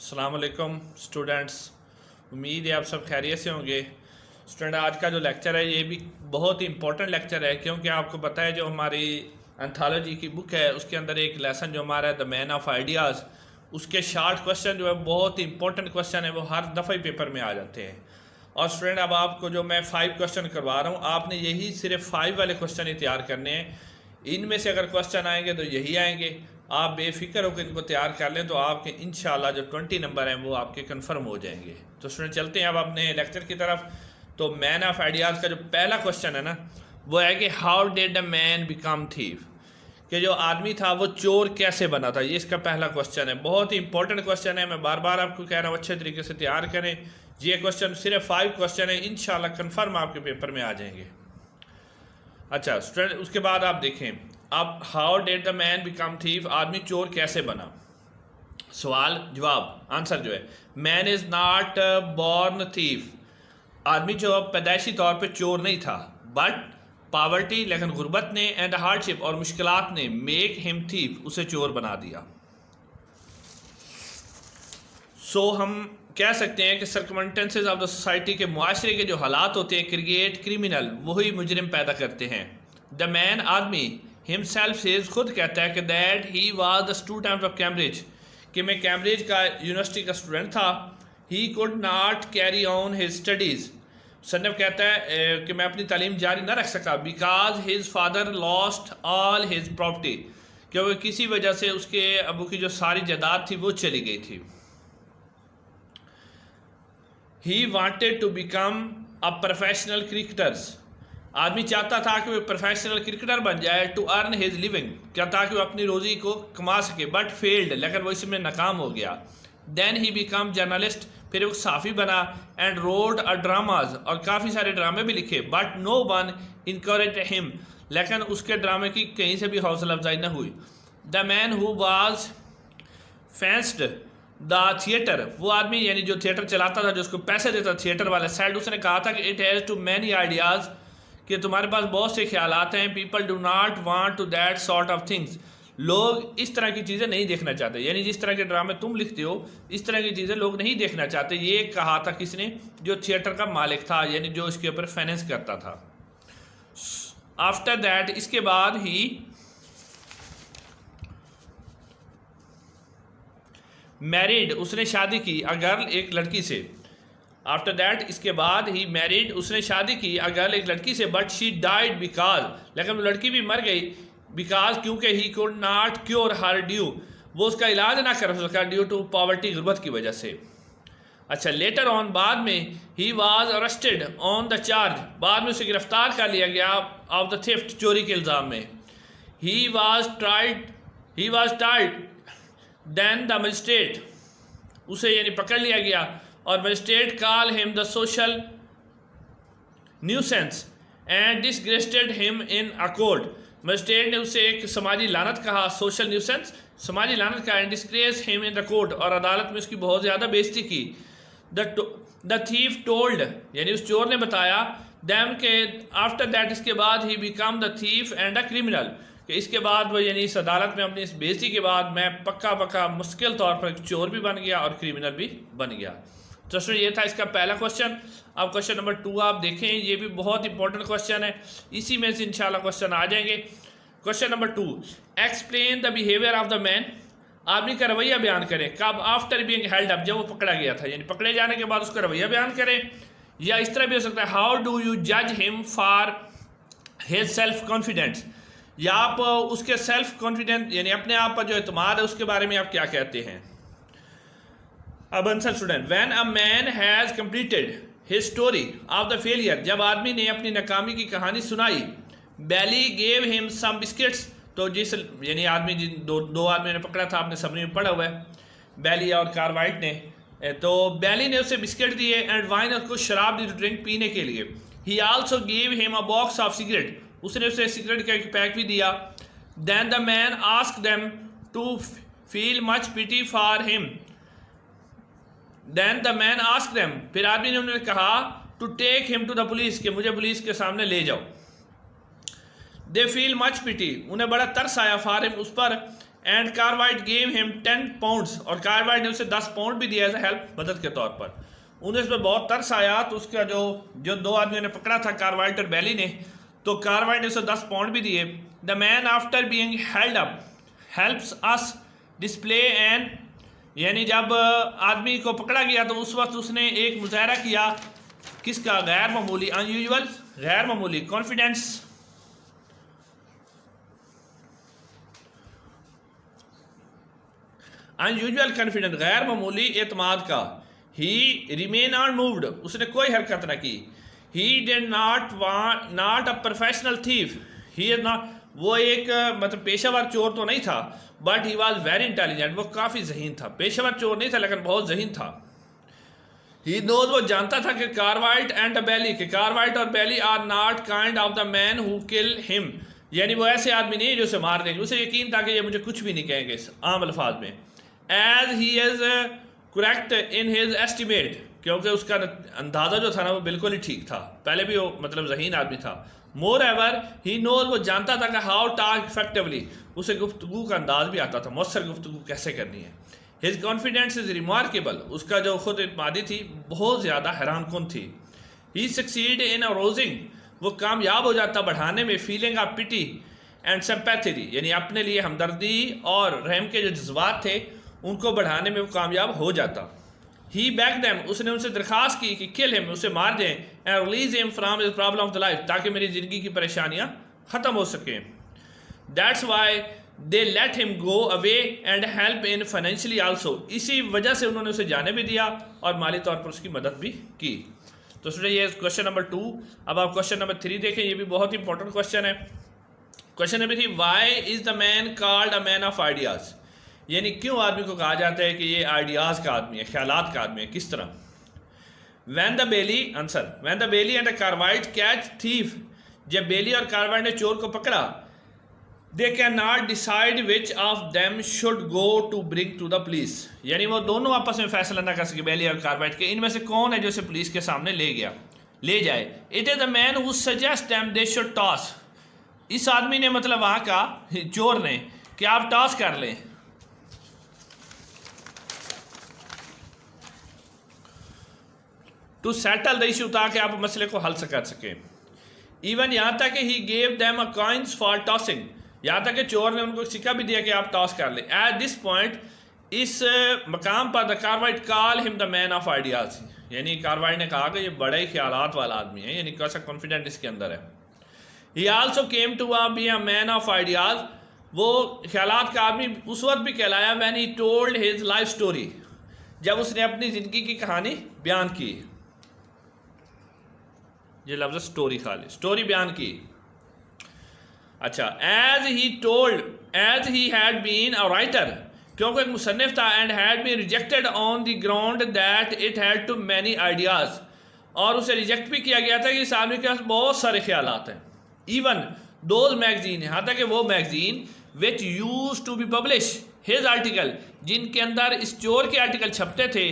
अस्सलाम वालेकुम स्टूडेंट्स, उम्मीद है आप सब खैरियत से होंगे। स्टूडेंट, आज का जो लेक्चर है ये भी बहुत ही इंपॉर्टेंट लेक्चर है, क्योंकि आपको पता है जो हमारी एंथोलॉजी की बुक है उसके अंदर एक लेसन जो हमारा है द मैन ऑफ आइडियाज़, उसके शार्ट क्वेश्चन जो है बहुत ही इंपॉर्टेंट क्वेश्चन है, वो हर दफ़ा ही पेपर में आ जाते हैं। और स्टूडेंट, अब आपको जो मैं 5 क्वेश्चन करवा रहा हूँ, आपने यही सिर्फ 5 वाले क्वेश्चन ही तैयार करने हैं। इनमें से अगर क्वेश्चन आएंगे तो यही आएंगे, आप बेफिक्र होकर इनको तैयार कर लें तो आपके इंशाल्लाह जो 20 नंबर हैं वो आपके कंफर्म हो जाएंगे। तो स्टूडेंट, चलते हैं अब अपने लेक्चर की तरफ। तो मैन ऑफ आइडियाज़ का जो पहला क्वेश्चन है ना, वो है कि how did the man become thief, कि जो आदमी था वो चोर कैसे बना था। ये इसका पहला क्वेश्चन है, बहुत ही इंपॉर्टेंट क्वेश्चन है। मैं बार बार आपको कह रहा हूँ अच्छे तरीके से तैयार करें। ये क्वेश्चन सिर्फ 5 क्वेश्चन है, इंशाल्लाह कंफर्म आपके पेपर में आ जाएंगे। अच्छा स्टूडेंट, उसके बाद आप देखें, अब how did the man become thief, आदमी चोर कैसे बना। सवाल जवाब आंसर जो है, man is not born thief, आदमी जो पैदाइशी तौर पे चोर नहीं था, बट पावर्टी, लेकिन गुर्बत ने, एंड हार्डशिप और मुश्किलात ने, मेक हिम थीफ, उसे चोर बना दिया। सो हम कह सकते हैं कि सर्कमस्टेंसेस ऑफ द सोसाइटी के मुआशरे के जो हालात होते हैं, क्रिएट क्रिमिनल, वही मुजरिम पैदा करते हैं। द मैन आदमी हिमसेल्फ सेज, खुद कहता है कि that he was the student of Cambridge, कि मैं कैम्ब्रिज का यूनिवर्सिटी का स्टूडेंट था। He could not carry on his studies, सन्नफ कहता है कि मैं अपनी तालीम जारी न रख सका, because his father lost all his property, क्योंकि किसी वजह से उसके अबू की जो सारी जायदाद थी वो चली गई थी। He wanted to become a professional cricketers, आदमी चाहता था कि वो प्रोफेशनल क्रिकेटर बन जाए, टू अर्न हिज लिविंग, क्या ताकि वो अपनी रोज़ी को कमा सके, बट फेल्ड, लेकिन वो इसमें नाकाम हो गया। देन ही बिकम जर्नलिस्ट, फिर वो साफ़ी बना, एंड रोड अ ड्रामाज, और काफ़ी सारे ड्रामे भी लिखे, but no one encourage him, लेकिन उसके ड्रामे की कहीं से भी हौसला अफजाई न हुई। The man who was fenced the theatre, वो आदमी यानी जो थिएटर चलाता था, जो उसको पैसे देता थिएटर वाले साइड, उसने कहा था कि it has too many ideas, कि तुम्हारे पास बहुत से ख्यालात हैं, people do not want to that sort of things, लोग इस तरह की चीज़ें नहीं देखना चाहते, यानी जिस तरह के ड्रामे तुम लिखते हो इस तरह की चीज़ें लोग नहीं देखना चाहते। ये कहा था किसने, जो थिएटर का मालिक था, यानी जो इसके ऊपर फाइनेंस करता था। आफ्टर दैट, इसके बाद ही मैरिड, उसने शादी की, अ गर्ल, एक लड़की से। आफ्टर दैट, इसके बाद ही मैरिड, उसने शादी की, अ गर्ल, एक लड़की से, बट शी डाइड बिकॉज, लेकिन वो लड़की भी मर गई, बिकॉज, क्योंकि ही could not cure her due, वो उसका इलाज ना कर सका, ड्यू टू पॉवर्टी, गुर्बत की वजह से। अच्छा, लेटर ऑन, बाद में, he was arrested on the charge, बाद में उसे गिरफ्तार कर लिया गया ऑफ द थेफ्ट, चोरी के इल्ज़ाम में। He was tried then the magistrate, उसे यानी पकड़ लिया गया, और magistrate call him the social nuisance and disgraced him in a court, magistrate ने उसे एक समाजी लानत कहा, सोशल न्यूसेंस, समाजी लानत कहा, and disgrace him in the court, और अदालत में उसकी बहुत ज़्यादा बेइज्जती की। द थीफ टोल्ड, यानी उस चोर ने बताया, दैम के आफ्टर दैट, इसके बाद, he become the thief and a criminal, कि इसके बाद वो यानी इस अदालत में अपनी इस बेइज्जती के बाद मैं पक्का मुश्किल तौर पर चोर भी बन गया और क्रिमिनल भी बन गया। तो स्टूडेंट, ये था इसका पहला क्वेश्चन। अब क्वेश्चन नंबर 2 आप देखें, ये भी बहुत इंपॉर्टेंट क्वेश्चन है, इसी में से इंशाल्लाह क्वेश्चन आ जाएंगे। Question number 2, explain the behaviour of the man, आदमी का रवैया बयान करें, कब, आफ्टर बीइंग हेल्ड अप, जब वो पकड़ा गया था, यानी पकड़े जाने के बाद उसका रवैया बयान करें। या इस तरह भी हो सकता है, हाउ डू यू जज him for his self confidence, या आप उसके सेल्फ कॉन्फिडेंस यानी अपने आप पर जो एतमाद है उसके बारे में आप क्या कहते हैं। अब answer student, when a man has completed his story of the failure, जब आदमी ने अपनी नाकामी की कहानी सुनाई, बैली गेव हिम सम बिस्किट्स, तो जिस यानी आदमी जिन दो आदमी ने पकड़ा था, आपने सबने में पढ़ा हुआ है, बैली और कार्वाइट ने, तो बैली ने उसे बिस्किट दिए, एंड वाइन, उसको शराब दी, ड्रिंक पीने के लिए। He also gave him a box of cigarette, उसने उसे सिगरेट का एक पैक भी दिया। Then the man ask them to feel much pity for him, then the man ask them, फिर आदमी ने उन्हें कहा, to take him to the police, कि मुझे पुलिस के सामने ले जाओ। दे फील मच पिटी, उन्हें बड़ा तरस आया, फॉर हिम, उस पर, and Cartwright gave him 10 pounds, और कार्वाइट ने उसे 10 पाउंड भी दिया एज ए हेल्प, मदद के तौर पर। उन्हें इस पर बहुत तरस आया, तो उसका जो दो आदमियों ने पकड़ा था, कार्वाइट और बैली ने, तो कार्वाइट ने उसे 10 पाउंड भी दिए। The man after being held up helps us display and, यानी जब आदमी को पकड़ा गया तो उस वक्त उसने एक मुजाहरा किया किसका, गैर मामूली, अनयूजुअल, गैर मामूली कॉन्फिडेंस, अनयूजुअल कॉन्फिडेंस, गैर मामूली एतमाद का। ही रिमेन अनमूव्ड, उसने कोई हरकत न की। He did not a professional thief, he is not, वो एक मतलब पेशेवर चोर तो नहीं था, but he was very intelligent, वो काफ़ी जहीन था। पेशेवर चोर नहीं था लेकिन बहुत जहीन था। ही नोज, वो जानता था कि कार्वाइट एंड बैली, कि कार्वाइट और Bailey are not kind of the man who kill him, यानी वो ऐसे आदमी नहीं है जो उसे मार देंगे। उसे यकीन था कि ये मुझे कुछ भी नहीं कहेंगे इस आम अल्फाज में। As he is correct in his estimate, क्योंकि उसका अंदाज़ा जो था ना वो बिल्कुल ही ठीक था, पहले भी वो मतलब जहीन आदमी था। मोर एवर ही नोज, वो जानता था कि हाउ टॉक इफेक्टिवली, उसे गुफ्तगू का अंदाज भी आता था, मौसर गुफ्तगू कैसे करनी है। हिज कॉन्फिडेंस इज़ रिमार्केबल, उसका जो खुद इत्मादी थी बहुत ज़्यादा हैरान कुन थी। ही सक्सीड इन अरोजिंग, वो कामयाब हो जाता बढ़ाने में feeling of pity and sympathy, यानी अपने लिए हमदर्दी और रहम के जो जज्बात थे उनको बढ़ाने में वो कामयाब हो जाता। ही बैक दैम, उसने उनसे दरख्वास्त की कि किल हिम, उसे मार दें, and release him from his problem of the life, ताकि मेरी ज़िंदगी की परेशानियाँ ख़त्म हो सकें। That's why they let him go away and help in financially also, इसी वजह से उन्होंने उसे जाने भी दिया और माली तौर पर उसकी मदद भी की। तो सुनिए ये क्वेश्चन नंबर 2। अब आप क्वेश्चन नंबर 3 देखें, ये भी बहुत इंपॉर्टेंट क्वेश्चन है। Question number 3, why is the man called a man of ideas, यानी क्यों आदमी को कहा जाता है कि ये आइडियाज़ का आदमी है, ख्यालात का आदमी है, किस तरह। When the Bailey, answer, when the Bailey and the Cartwright catch thief, जब बेली और कार्वाइट ने चोर को पकड़ा, they can not decide which of them should go to bring to the police, यानी वो दोनों आपस में फैसला ना कर सके, बेली और कार्वाइट के, इनमें से कौन है जो इसे पुलिस के सामने ले जाए। It is the man who suggest them they should toss, इस आदमी ने मतलब वहाँ का चोर ने कि आप टॉस कर लें। टू सेटल द इशू, ताकि आप मसले को हल कर सकें। इवन यहाँ तक कि he gave them a coins for tossing, यहाँ तक कि चोर ने उनको सिक्का भी दिया कि आप टॉस कर लें। एट दिस पॉइंट, इस मकाम पर the Cartwright call him the man of ideas, यानी कार्वाइट ने कहा कि ये बड़े ही ख्यालात वाला आदमी है, यानी कैसा कॉन्फिडेंट इसके अंदर है। He also came to be a man of ideas, वो ख्यालात का आदमी उस वक्त भी कहलाया when he told his life story, जब उसने अपनी ज़िंदगी की कहानी बयान की। ये लफ्ज़ स्टोरी, खाली स्टोरी बयान की। अच्छा, as he had been a writer, क्योंकि एक मुसन्निफ था, and had been rejected on the ground that it had too many ideas, और उसे रिजेक्ट भी किया गया था कि इस आदमी के पास बहुत सारे ख्यालात हैं। इवन दोज मैगजीन, यहाँ तक कि वो magazine which use to be publish his article, जिनके अंदर इस चोर के आर्टिकल छपते थे,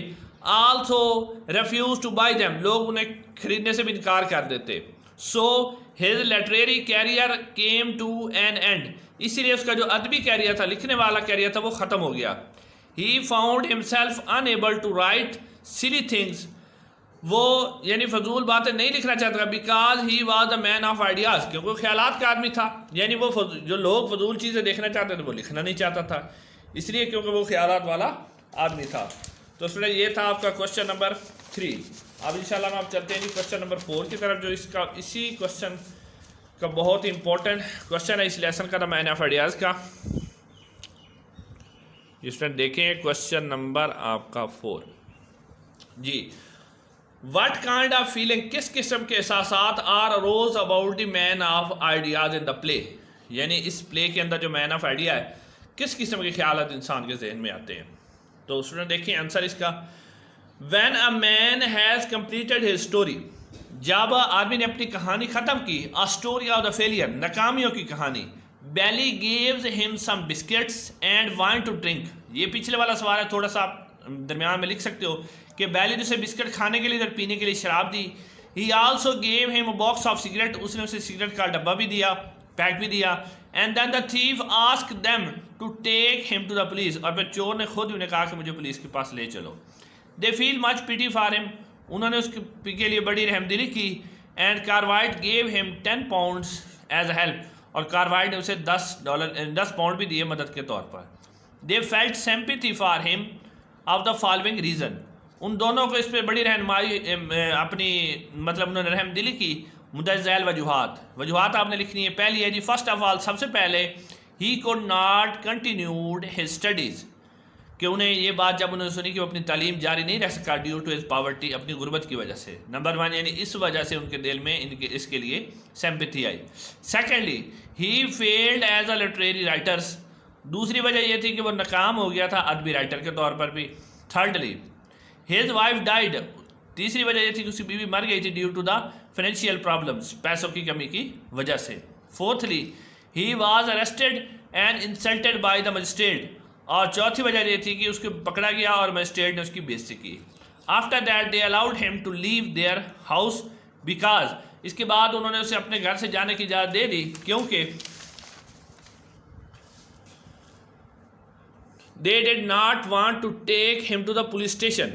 also refuse to buy them, लोग उन्हें खरीदने से भी इनकार कर देते। So his literary career came to an end, इसीलिए उसका जो अदबी कैरियर था, लिखने वाला कैरियर था, वो ख़त्म हो गया। He found himself unable to write silly things, वो यानी फजूल बातें नहीं लिखना चाहता, because he was the man of ideas, क्योंकि वो ख्यालात का आदमी था, यानी वो जो लोग फजूल चीज़ें देखना चाहते थे वो लिखना नहीं चाहता था, इसलिए क्योंकि वो ख्यालात वाला आदमी था। तो इसलिए ये था आपका क्वेश्चन नंबर 3। अब इंशाल्लाह आप चलते हैं जी क्वेश्चन नंबर 4 की तरफ, जो इसका इसी क्वेश्चन का बहुत ही इंपॉर्टेंट क्वेश्चन है इस लेसन का, द मैन ऑफ आइडियाज़ का। इसमें देखें क्वेश्चन नंबर आपका 4 जी। वट काइंड ऑफ फीलिंग, किस किस्म के एहसासात are arose about the man of ideas in the play, यानी इस प्ले के अंदर जो मैन ऑफ आइडिया है किस किस्म के ख्यालात इंसान के जहन में आते हैं। तो स्टूडेंट देखिए आंसर इसका, when a man has completed his story, जब आदमी ने अपनी कहानी ख़त्म की, a story of the failure, नाकामियों की कहानी, Bailey gives him some biscuits and wine to drink, ये पिछले वाला सवाल है, थोड़ा सा आप दरमियान में लिख सकते हो कि बैली ने उसे बिस्किट खाने के लिए इधर पीने के लिए शराब दी। He also gave him a box of cigarette, उसने उसे सिगरेट का डब्बा भी दिया, पैक भी दिया। And then the thief ask them to take him to the police, और फिर चोर ने खुद उन्हें कहा कि मुझे पुलिस के पास ले चलो। They feel much pity for him, उन्होंने उसके लिए बड़ी रहमदिली की। And Cartwright gave him 10 pounds as a help, और कार्वाइट ने उसे $10 पाउंड भी दिए मदद के तौर पर। They felt sympathy for him of the following reason, उन दोनों को इस पर बड़ी रहनुमाई अपनी मतलब उन्होंने रहमदिली की। मुतज़ैल वजूहात आपने लिखनी है। पहली है जी, फर्स्ट ऑफ ऑल, सबसे पहले ही could not continued his studies, कि उन्हें ये बात जब उन्होंने सुनी कि वो अपनी तालीम जारी नहीं रख सका ड्यू टू हिज पॉवर्टी, अपनी गुर्बत की वजह से। नंबर 1 यानी इस वजह से उनके दिल में इसके लिए सिंपैथी आई। Secondly, he failed as a literary writers, दूसरी वजह यह थी कि वो नाकाम हो गया था अदबी राइटर के तौर पर भी। थर्डली, हिज वाइफ डाइड, तीसरी वजह यह थी कि उसकी बीवी मर गई थी due to the financial problems, पैसों की कमी की वजह से। Fourthly, he was arrested and insulted by the magistrate, और चौथी वजह यह थी कि उसको पकड़ा गया और मजिस्ट्रेट ने उसकी बेइज्जती की। After that they allowed him to leave their house because, इसके बाद उन्होंने उसे अपने घर से जाने की इजाज़त दे दी क्योंकि they did not want to take him to the police station,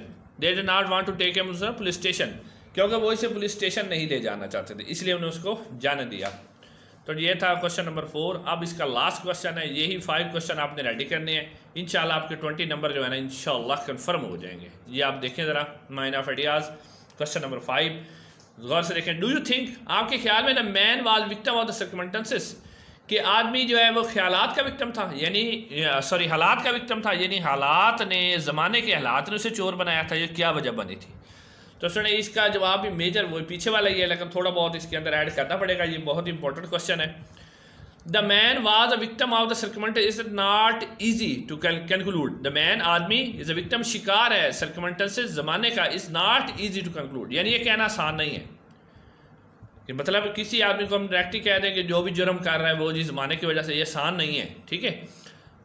क्योंकि वो इसे पुलिस स्टेशन नहीं ले जाना चाहते थे, इसलिए उन्होंने उसको जाने दिया। तो ये था क्वेश्चन नंबर 4। अब इसका लास्ट क्वेश्चन है, यही 5 क्वेश्चन आपने रेडी करने हैं। इंशाल्लाह आपके 20 नंबर जो है ना इंशाल्लाह कंफर्म हो जाएंगे। ये आप देखें ज़रा, mind of ideas, question number 5 गौर से देखें। डू यू थिंक, आपके ख्याल में the man was victim of the circumstances, कि आदमी जो है वो ख्यालात का विक्टिम था, यानी सॉरी हालात का विक्टिम था, यानी हालात ने, ज़माने के हालात ने उसे चोर बनाया था, ये क्या वजह बनी थी? तो सुने, इसका जवाब भी मेजर वो पीछे वाला ही है, लेकिन थोड़ा बहुत इसके अंदर ऐड करना पड़ेगा, ये बहुत इंपॉर्टेंट क्वेश्चन है। The man was a victim of the circumstances, is not easy to conclude. The man, आदमी, इज अ विक्टिम, शिकार है, सर्कमस्टेंसेस, ज़माने का, is not easy to conclude, यानी ये कहना आसान नहीं है कि मतलब किसी आदमी को हम डायरेक्टली कह दें कि जो भी जुर्म कर रहा है वो जी ज़माने की वजह से, ये आसान नहीं है, ठीक है।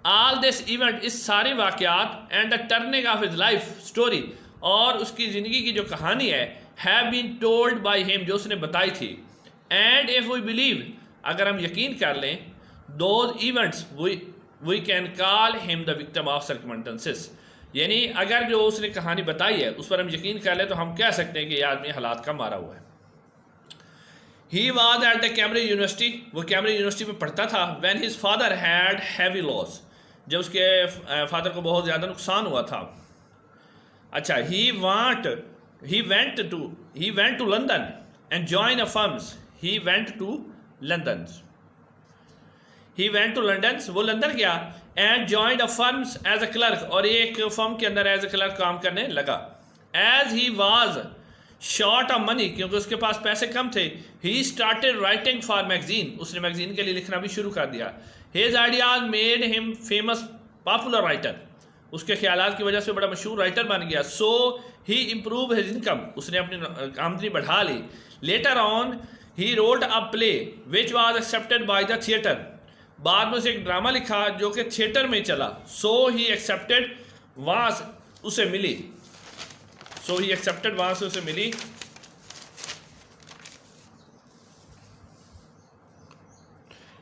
ऑल दिस इवेंट, इस सारे वाक़यात, and the turning of his life story, और उसकी ज़िंदगी की जो कहानी है, have been told by him, जो उसने बताई थी। एंड इफ़ वी बिलीव, अगर हम यकीन कर लें, those events, we can call him the victim of circumstances, यानी अगर जो उसने कहानी बताई है उस पर हम यकीन कर लें तो हम कह सकते हैं कि ये आदमी हालात का मारा हुआ है। He was at the Cambridge university, वो कैम्ब्रिज यूनिवर्सिटी में पढ़ता था। When his father had heavy loss, जब उसके फादर को बहुत ज़्यादा नुकसान हुआ था। अच्छा, he went to London and join a firms, he went to London, वो लंदन गया, and joined a firms as a clerk, और एक फर्म के अंदर एज अ क्लर्क काम करने लगा। As he was short of money, क्योंकि उसके पास पैसे कम थे, he started writing for magazine, उसने मैगजीन के लिए लिखना भी शुरू कर दिया। His ideas made him famous popular writer, उसके ख्यालात की वजह से बड़ा मशहूर राइटर बन गया। So he improve his income, उसने अपनी आमदनी बढ़ा ली। Later on he wrote a play which was accepted by the theatre, बाद में उसे एक ड्रामा लिखा जो कि थिएटर में चला। सो ही एक्सेप्टेड, वहाँ उसे मिली, वहाँ से उसे मिली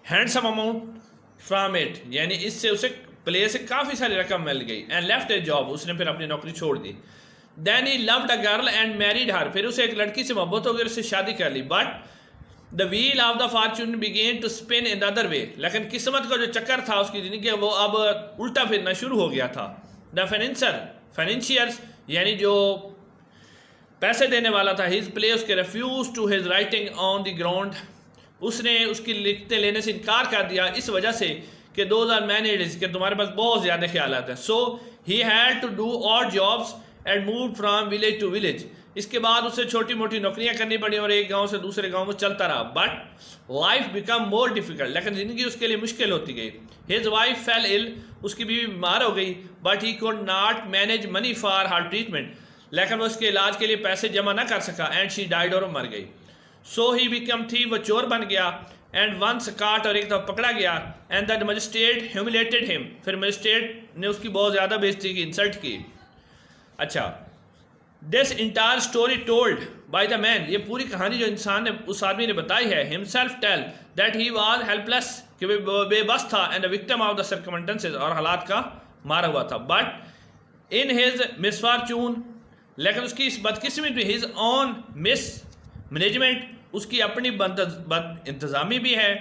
हैंडसम अमाउंट फ्रॉम इट, यानी इससे उसे प्ले से काफ़ी सारी रकम मिल गई। एंड लेफ्ट ए जॉब, उसने फिर अपनी नौकरी छोड़ दी। Then he loved a girl and married her, फिर उसे एक लड़की से मोहब्बत हो गई, उससे शादी कर ली। But the wheel of the fortune began to spin in the other way, लेकिन किस्मत का जो चक्कर था उसकी ज़िंदगी वो अब उल्टा फिरना शुरू हो गया था। द फाइनेंशियर्स, यानी जो पैसे देने वाला था, हिज प्ले, उसके refuse to his writing on the ground, उसने उसकी लिखते लेने से इनकार कर दिया इस वजह से कि 2000 मैनेज कि तुम्हारे पास बहुत ज़्यादा ख्यालात हैं। So he had to do odd jobs and move from village to village, इसके बाद उसे छोटी मोटी नौकरियां करनी पड़ी और एक गांव से दूसरे गांव में चलता रहा। But life become more difficult, लेकिन ज़िंदगी उसके लिए मुश्किल होती गई। हिज वाइफ फेल इल, उसकी बीवी बीमार हो गई। But he could not manage money for her treatment, लेकिन वो उसके इलाज के लिए पैसे जमा ना कर सका। एंड शी डाइड, और मर गई। सो ही बिकम थी, वो चोर बन गया। एंड वंस काट, और एक दफ़ा पकड़ा गया। And the magistrate humiliated him, फिर मजिस्ट्रेट ने उसकी बहुत ज़्यादा बेइज्जती की, इंसल्ट की। अच्छा, this entire story told by the man, ये पूरी कहानी जो इंसान ने, उस आदमी ने बताई है, himself tell that he was helpless कि वो बेबस था and victim of the circumstances, और हालात का मारा हुआ था। बट इन हिज मिसफॉर्चून, लेकिन उसकी इस बदकिस्मती में हिज ऑन मिस मैनेजमेंट, उसकी अपनी बद इंतज़ामी भी है,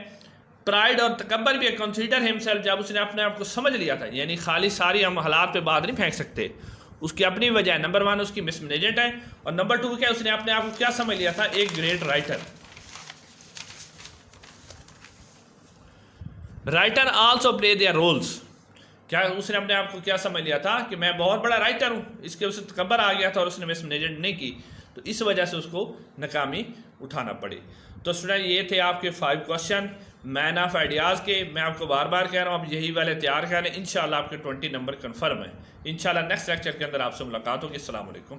प्राइड और तकब्बर भी है, कंसीडर हिमसेल्फ, जब उसने अपने आप को समझ लिया था, यानी खाली सारी हम हालात पे बात नहीं फेंक सकते, उसकी अपनी वजह है। नंबर 1 उसकी मिसमैनेजमेंट है, और नंबर 2 क्या, उसने अपने आप को क्या समझ लिया था, एक great writer. Writer also play their roles, क्या उसने अपने आप को क्या समझ लिया था कि मैं बहुत बड़ा राइटर हूँ, इसके उसे तकब्बर आ गया था और उसने मिसमैनेजमेंट नहीं की, तो इस वजह से उसको नाकामी उठाना पड़ी। तो स्टूडेंट ये थे आपके 5 क्वेश्चन मैन ऑफ आइडियाज़ के। मैं आपको बार बार कह रहा हूँ आप यही वाले तैयार कर लें, इंशाल्लाह आपके 20 नंबर कन्फर्म है। इंशाल्लाह नेक्स्ट लेक्चर के अंदर आपसे मुलाकात होगी। अस्सलाम वालेकुम।